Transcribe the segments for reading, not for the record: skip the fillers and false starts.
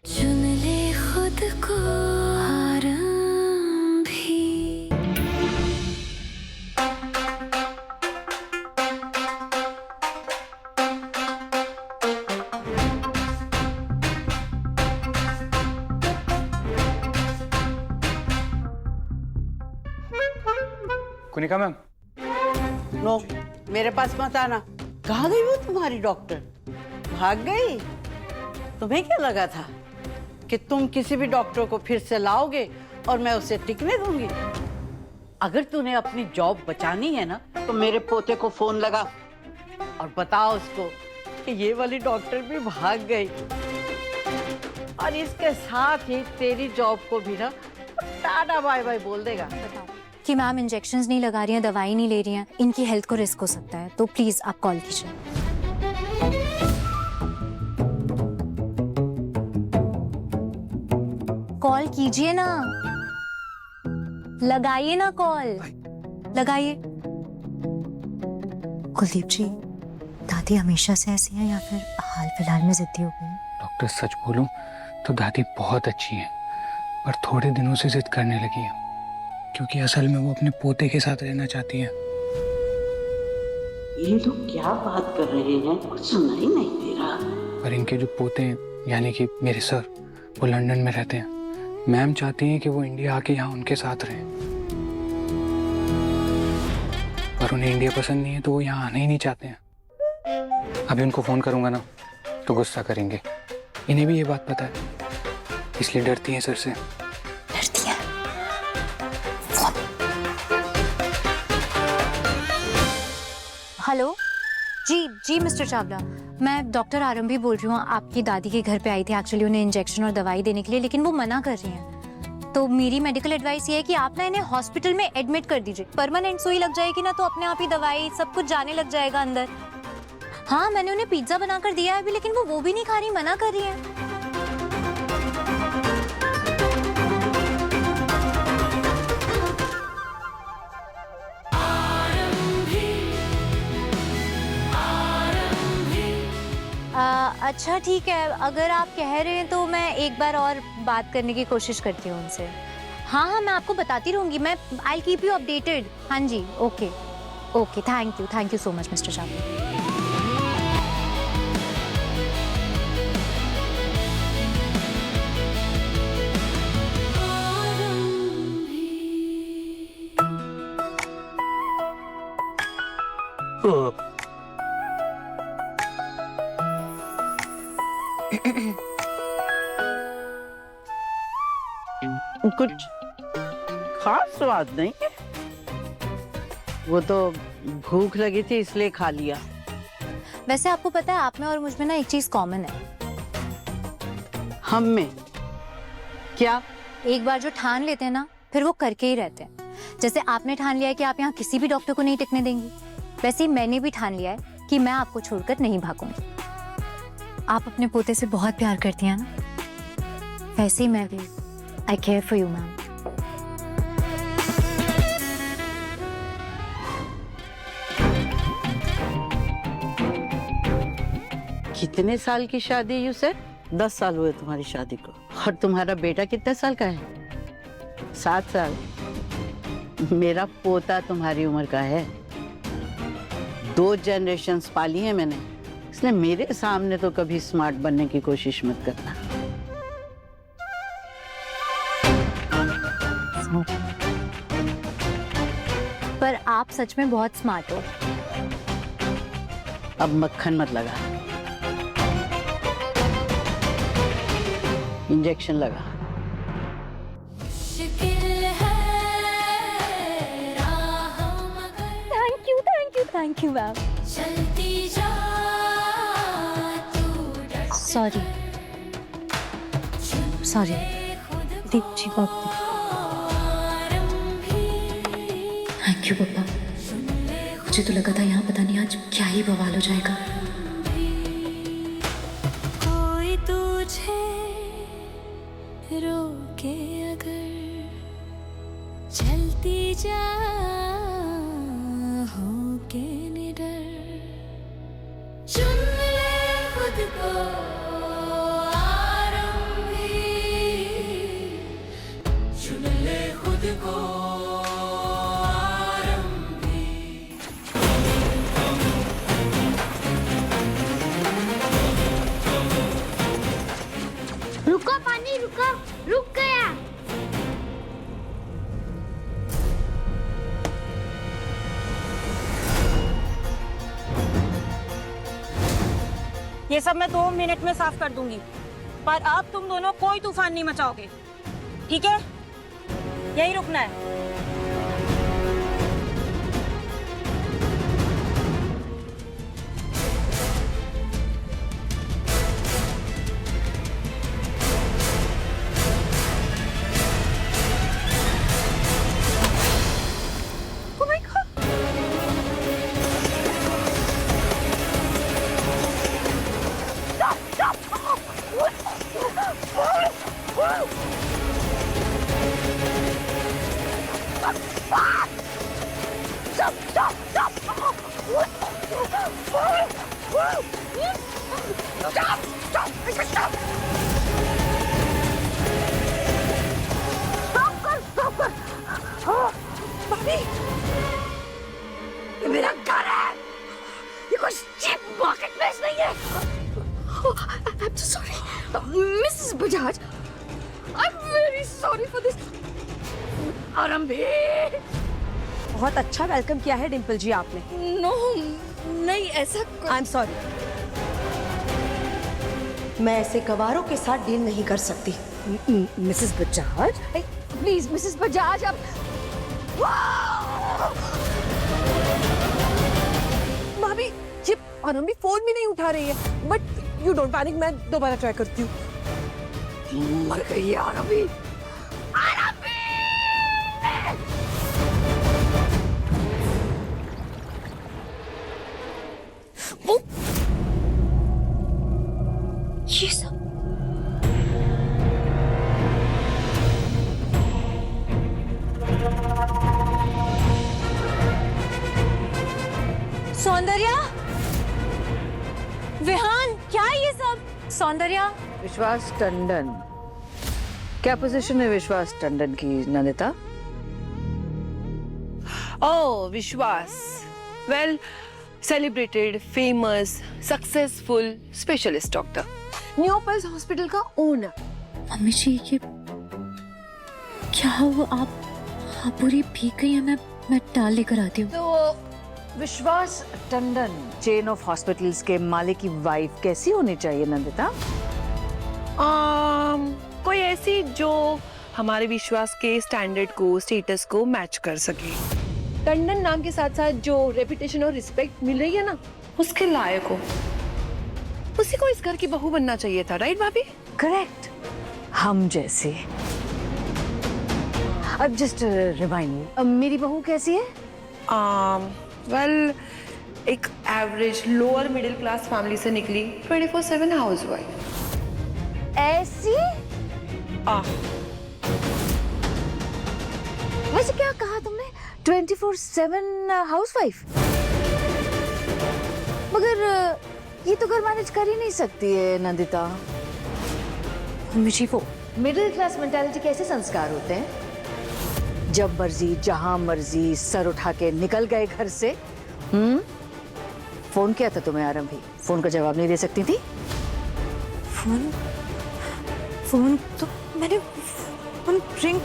चुन ले खुद को आराम भी। कुनिका मैम। नो, मेरे पास मत आना। कहाँ गई वो तुम्हारी डॉक्टर? भाग गई? तुम्हें क्या लगा था कि तुम किसी भी डॉक्टर को फिर से लाओगे और मैं उसे टिकने दूंगी? अगर तूने अपनी जॉब बचानी है ना तो मेरे पोते को फोन लगा और बताओ उसको कि ये वाली डॉक्टर भी भाग गई, और इसके साथ ही तेरी जॉब को भी ना टाटा बाय बाय बोल देगा। कि मैम इंजेक्शंस नहीं लगा रही हैं, दवाई नहीं ले रही हैं, इनकी हेल्थ को रिस्क हो सकता है, तो प्लीज आप कॉल कीजिए। कॉल कीजिए ना, लगाइए ना कॉल, लगाइए। कुलदीप जी, दादी हमेशा से ऐसी हैं या फिर हाल फिलहाल में जिद्दी हो गई? डॉक्टर सच बोलूं तो दादी बहुत अच्छी है, पर थोड़े दिनों से जिद करने लगी है, क्योंकि असल में वो अपने पोते के साथ रहना चाहती है। ये लोग क्या बात कर रहे हैं? कुछ सुनाई नहीं दे रहा। पर इनके जो पोते हैं, यानी कि मेरे सर, वो लंदन में रहते हैं। मैम चाहती हैं कि वो इंडिया आके यहाँ उनके साथ रहें, पर उन्हें इंडिया पसंद नहीं है तो वो यहाँ आना ही नहीं चाहते हैं। अभी उनको फोन करूंगा ना तो गुस्सा करेंगे। इन्हें भी ये बात पता है, इसलिए डरती हैं सर से। डरती हैं? हेलो जी मिस्टर चावला, मैं डॉक्टर आरंभी बोल रही हूँ। आपकी दादी के घर पे आई थी एक्चुअली उन्हें इंजेक्शन और दवाई देने के लिए, लेकिन वो मना कर रही हैं। तो मेरी मेडिकल एडवाइस ये है कि आप ना इन्हें हॉस्पिटल में एडमिट कर दीजिए। परमानेंट सुई लग जाएगी ना तो अपने आप ही दवाई सब कुछ जाने लग जाएगा अंदर। हाँ, मैंने उन्हें पिज्जा बनाकर दिया है अभी, लेकिन वो भी नहीं खा रही, मना कर रही है। अच्छा ठीक है, अगर आप कह रहे हैं तो मैं एक बार और बात करने की कोशिश करती हूँ उनसे। हाँ, मैं आपको बताती रहूँगी, मैं आई कीप यू अपडेटेड। हाँ जी, okay okay, thank you so much mister Chawla. कुछ खास स्वाद नहीं है, वो तो भूख लगी थी इसलिए खा लिया। वैसे आपको पता है आप में और मुझ में ना एक चीज कॉमन है। हम में क्या? एक बार जो ठान लेते हैं ना फिर वो करके ही रहते हैं। जैसे आपने ठान लिया है कि आप यहाँ किसी भी डॉक्टर को नहीं टिकने देंगी, वैसे ही मैंने भी ठान लिया है कि मैं आपको छोड़कर नहीं भागूंगी। आप अपने पोते से बहुत प्यार करती हैं ना, वैसे ही मैं भी। आई केयर फॉर यू मैम। कितने साल की शादी यू सर? 10 साल हुए तुम्हारी शादी को। और तुम्हारा बेटा कितने साल का है? 7 साल। मेरा पोता तुम्हारी उम्र का है। 2 जनरेशन्स पाली हैं मैंने, इसलिए मेरे सामने तो कभी स्मार्ट बनने की कोशिश मत करना। पर आप सच में बहुत स्मार्ट हो। अब मक्खन मत लगा, इंजेक्शन लगा। Thank you ma'am. सॉरी दीप जी, बहुत थैंक यू पापा। मुझे तो लगा था यहाँ पता नहीं आज क्या ही बवाल हो जाएगा। चाहों के निडर चुन ले खुद को आरंभी चुन ले खुद को आरंभी रुको पानी रुको, रुक गया। ये सब मैं 2 मिनट में साफ कर दूंगी, पर अब तुम दोनों कोई तूफान नहीं मचाओगे, ठीक है? यही रुकना है। ये मेरा घर है, ये कोई चीप मार्केट प्लेस नहीं है। I'm so sorry, Mrs. Bajaj. I'm very sorry for this. आरंभी। बहुत अच्छा वेलकम किया है डिम्पल जी आपने। No, नहीं ऐसा। I'm sorry। मैं ऐसे गवारों के साथ डील नहीं कर सकती। Mrs Bajaj, please Mrs Bajaj आप। भाभी ये आरंभी फोन भी नहीं उठा रही है, बट यू डोंट पैनिक, मैं दोबारा ट्राई करती हूँ। मर गई है आरंभी। ये सब सौंदर्या, विहान, क्या है ये सब? सौंदर्या, विश्वास टंडन, क्या पोजीशन है विश्वास टंडन की Nandita? Oh Vishwas, well celebrated, famous, successful specialist doctor, New Pulse hospital का ओनर। मम्मी जी ये क्या हुआ? आप पूरी भीग गई है। मैं टाल लेकर आती हूँ। तो विश्वास टंडन चेन ऑफ हॉस्पिटल्स के मालिक की वाइफ कैसी होनी चाहिए नंदिता? कोई ऐसी जो हमारे विश्वास के स्टैंडर्ड को, स्टेटस को मैच कर सके। टंडन नाम के साथ साथ जो रेपुटेशन और रिस्पेक्ट मिल रही है ना, उसके लायक हो। उसी को इस घर की बहू बनना चाहिए था, राइट भाभी? करेक्ट, हम जैसे। अब जस्ट रिमाइंड, मेरी बहू कैसी है? वेल एक average lower middle class family से निकली 24/7 हाउसवाइफ। ऐसी? वैसे क्या कहा तुमने? 24/7 हाउसवाइफ? मगर ये तो घर मैनेज कर ही नहीं सकती है नंदिता। मम्मी जी वो मिडिल क्लास मेंटालिटी के ऐसे संस्कार होते हैं, जब मर्जी जहां मर्जी सर उठा के निकल गए घर से। फोन किया था तुम्हें आरंभी, फोन का जवाब नहीं दे सकती थी? फोन तो मैंने फोन रिंग,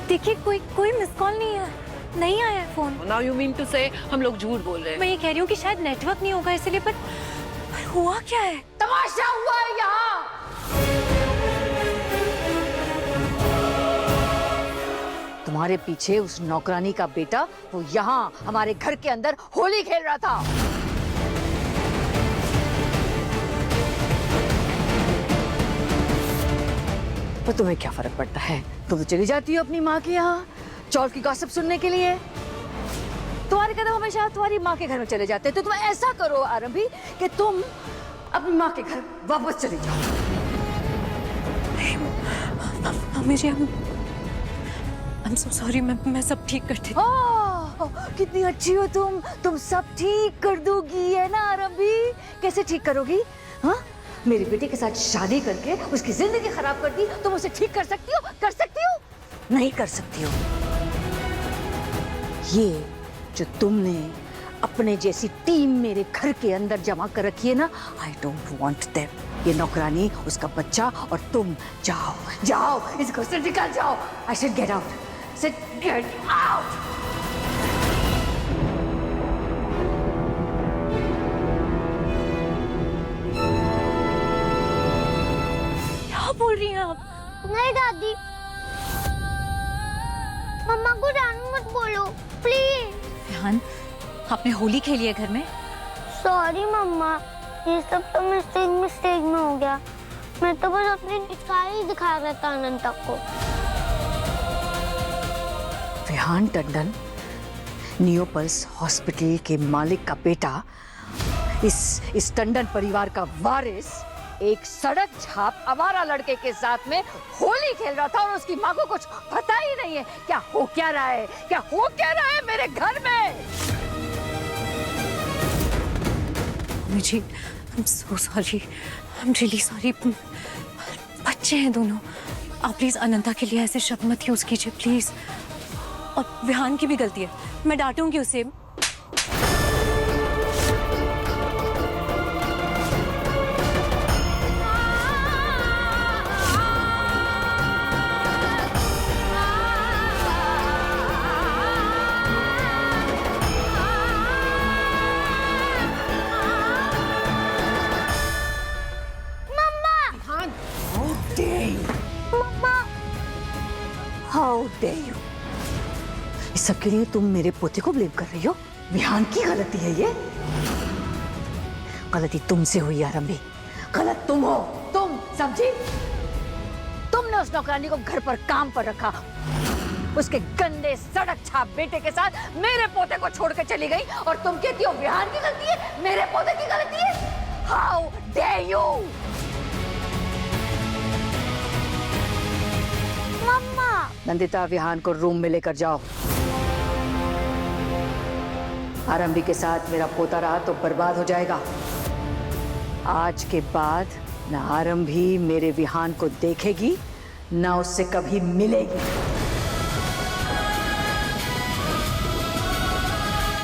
देखिए कोई मिस कॉल नहीं आया है phone. Now you mean to say हम लोग झूठ बोल रहे हैं? मैं ये कह रही हूँ कि शायद नेटवर्क नहीं होगा इसलिए, पर हुआ क्या है? तमाशा हुआ है यहाँ। तुम्हारे पीछे उस नौकरानी का बेटा वो यहाँ हमारे घर के अंदर होली खेल रहा था। पर तुम्हें क्या फर्क पड़ता है? तुम तो चली जाती हो अपनी माँ के यहाँ चौथ की गॉसिप सुनने के लिए। तुम्हारे कदम हमेशा तुम्हारी माँ के घर में चले जाते हैं। तो तुम ऐसा करो आरंभी कि तुम अपनी माँ के घर वापस चली जाओ। Mummy ji, I'm so sorry, मैं सब ठीक कर देती। ओह, कितनी अच्छी हो तुम सब ठीक कर दोगी, है ना आरंभी? कैसे ठीक करोगी? हाँ, मेरी बेटी के साथ शादी करके उसकी जिंदगी खराब कर दी, तुम उसे ठीक कर सकती हो? कर सकती हो? नहीं कर सकती हो। ये जो तुमने अपने जैसी टीम मेरे घर के अंदर जमा कर रखी है ना, आई डोंट वॉन्ट देम। ये नौकरानी, उसका बच्चा और तुम, जाओ जाओ, इस घर से निकल जाओ। I should get out, should get out. क्या बोल रही हैं आप? नहीं दादी, मम्मा को जानू मत बोलो प्लीज। विहान, आपने होली खेली है घर में? सॉरी मम्मा, ये सब तो मिस्टेक में हो गया। मैं तो बस अपनी पिचकारी दिखा रहा था अनंता को। विहान टंडन, नियोपल्स हॉस्पिटल के मालिक का बेटा, इस टंडन परिवार का वारिस, एक सड़क छाप आवारा लड़के के साथ में होली खेल रहा था और उसकी माँ को कुछ पता ही नहीं है क्या हो क्या रहा है, क्या हो क्या रहा है मेरे घर में। मुझे I'm so sorry, I'm really sorry। बच्चे हैं दोनों, आप प्लीज अनंता के लिए ऐसे शब्द मत यूज कीजिए प्लीज। और विहान की भी गलती है, मैं डांटूंगी उसे। How dare you? इस सब के लिए तुम मेरे पोते को ब्लेम कर रही हो? विहान की गलती है ये। गलती तुमसे हुई आरंभी, गलत तुम हो, तुम समझी? तुमने उस नौकरानी को घर पर काम पर रखा, उसके गंदे सड़क छाप बेटे के साथ मेरे पोते को छोड़ के चली गई और तुम कहती हो विहान की गलती है, मेरे पोते की गलती है? How dare you? मम्मा, नंदिता, विहान को रूम में लेकर जाओ। आरंभी के साथ मेरा पोता रहा तो बर्बाद हो जाएगा। आज के बाद न आरंभी मेरे विहान को देखेगी, न उससे कभी मिलेगी।